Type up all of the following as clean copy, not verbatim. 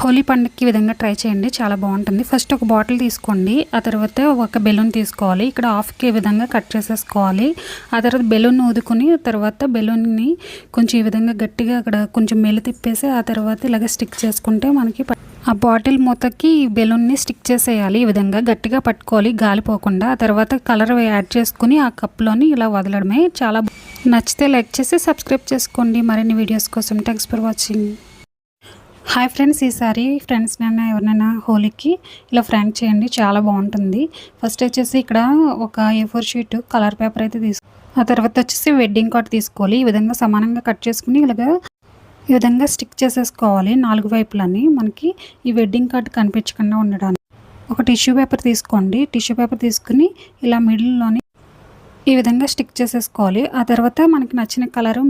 హోలీ పండుగకి ఈ విధంగా ట్రై చేయండి, చాలా బాగుంటుంది. ఫస్ట్ ఒక బాటిల్ తీసుకోండి, ఆ తర్వాత ఒక బెలూన్ తీసుకోవాలి. ఇక్కడ హాఫ్కి ఈ విధంగా కట్ చేసేసుకోవాలి. ఆ తర్వాత బెలూన్ ఊదుకుని తర్వాత బెలూన్ని కొంచెం ఈ విధంగా గట్టిగా అక్కడ కొంచెం మెలి తిప్పేసి ఆ తర్వాత ఇలాగ స్టిక్ చేసుకుంటే మనకి ఆ బాటిల్ మూతకి బెలూన్ని స్టిక్ చేసేయాలి. ఈ విధంగా గట్టిగా పట్టుకోవాలి గాలిపోకుండా. ఆ తర్వాత కలర్ యాడ్ చేసుకుని ఆ కప్లోని ఇలా వదలడమే. చాలా నచ్చితే లైక్ చేసి సబ్స్క్రైబ్ చేసుకోండి మరిన్ని వీడియోస్ కోసం. Thanks for watching. Hi friends, ఈసారి ఫ్రెండ్స్ నైనా ఎవరినైనా హోలీకి ఇలా ఫ్రాంక్ చేయండి, చాలా బాగుంటుంది. ఫస్ట్ వచ్చేసి ఇక్కడ ఒక A4 షీట్ కలర్ పేపర్ అయితే ఆ తర్వాత వచ్చేసి వెడ్డింగ్ కార్డ్ తీసుకోవాలి. ఈ విధంగా సమానంగా కట్ చేసుకుని ఇలాగా ఈ విధంగా స్టిక్ చేసేసుకోవాలి 4 వైపులని, మనకి ఈ వెడ్డింగ్ కార్డ్ కనిపించకుండా ఉండడానికి. ఒక టిష్యూ పేపర్ తీసుకోండి. టిష్యూ పేపర్ తీసుకుని ఇలా మిడిల్లోని ఈ విధంగా స్టిక్ చేసేసుకోవాలి. ఆ తర్వాత మనకి నచ్చిన కలరు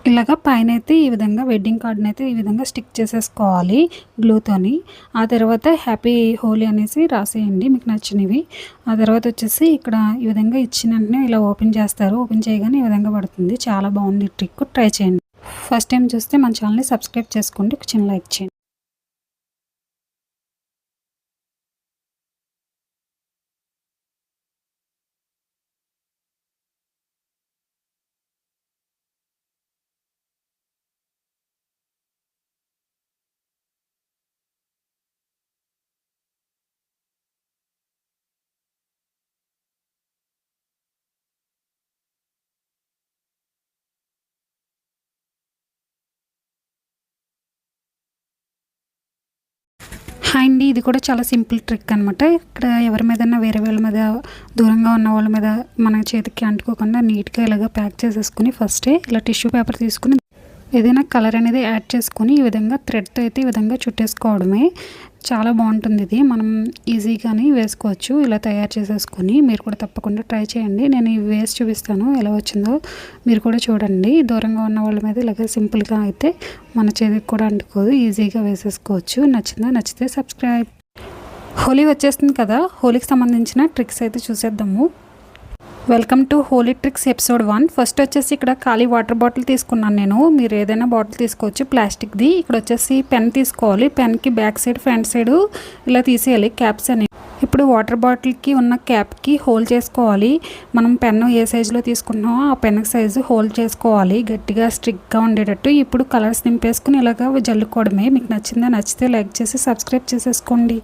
ఇలాగా పైన అయితే ఈ విధంగా వెడ్డింగ్ కార్డ్ని అయితే ఈ విధంగా స్టిక్ చేసేసుకోవాలి గ్లూతోని. ఆ తర్వాత హ్యాపీ హోలీ అనేసి రాసేయండి మీకు నచ్చినవి. ఆ తర్వాత వచ్చేసి ఇక్కడ ఈ విధంగా ఇచ్చిన వెంటనే ఇలా ఓపెన్ చేస్తారు. ఓపెన్ చేయగానే ఈ విధంగా పడుతుంది. చాలా బాగుంది ట్రిక్, ట్రై చేయండి. ఫస్ట్ టైం చూస్తే మన ఛానల్ని సబ్స్క్రైబ్ చేసుకోండి, ఒక చిన్న లైక్ చేయండి. హాయ్ అండి, ఇది కూడా చాలా సింపుల్ ట్రిక్ అనమాట. ఇక్కడ ఎవరి మీదన్నా వేరే వాళ్ళ మీద దూరంగా ఉన్న వాళ్ళ మీద మన చేతికి అంటుకోకుండా నీట్గా ఇలాగ ప్యాక్ చేసేసుకుని ఫస్టే ఇలా టిష్యూ పేపర్ తీసుకుని ఏదైనా కలర్ అనేది యాడ్ చేసుకుని ఈ విధంగా థ్రెడ్తో అయితే ఈ విధంగా చుట్టేసుకోవడమే. చాలా బాగుంటుంది. ఇది మనం ఈజీగానే వేసుకోవచ్చు. ఇలా తయారు చేసేసుకొని మీరు కూడా తప్పకుండా ట్రై చేయండి. నేను ఇవి వేసి చూపిస్తాను ఎలా వచ్చిందో, మీరు కూడా చూడండి. దూరంగా ఉన్న వాళ్ళ మీద ఇలాగ సింపుల్గా అయితే మన చేతికి కూడా అంటుకోదు, ఈజీగా వేసేసుకోవచ్చు. నచ్చితే సబ్స్క్రైబ్. హోలీ వచ్చేస్తుంది కదా, హోలీకి సంబంధించిన ట్రిక్స్ అయితే చూసేద్దాము. Welcome to holy tricks episode 1. First వచ్చేసి ఇక్కడ ఖాళీ వాటర్ బాటిల్ తీసుకున్నాను నేను. మీరు ఏదైనా బాటిల్ తీసుకోవచ్చు ప్లాస్టిక్ది. ఇక్కడ వచ్చేసి పెన్ తీసుకోవాలి. పెన్కి బ్యాక్ సైడ్ ఫ్రంట్ సైడ్ ఇలా తీసేయాలి క్యాప్స్ అనేవి. ఇప్పుడు వాటర్ బాటిల్కి ఉన్న క్యాప్కి హోల్ చేసుకోవాలి. మనం పెన్ను ఏ సైజులో తీసుకున్నామో ఆ పెన్ సైజు హోల్ చేసుకోవాలి, గట్టిగా స్ట్రిక్గా ఉండేటట్టు. ఇప్పుడు కలర్స్ నింపేసుకుని ఇలాగ జల్లుకోవడమే. మీకు నచ్చితే లైక్ చేసి సబ్స్క్రైబ్ చేసేసుకోండి.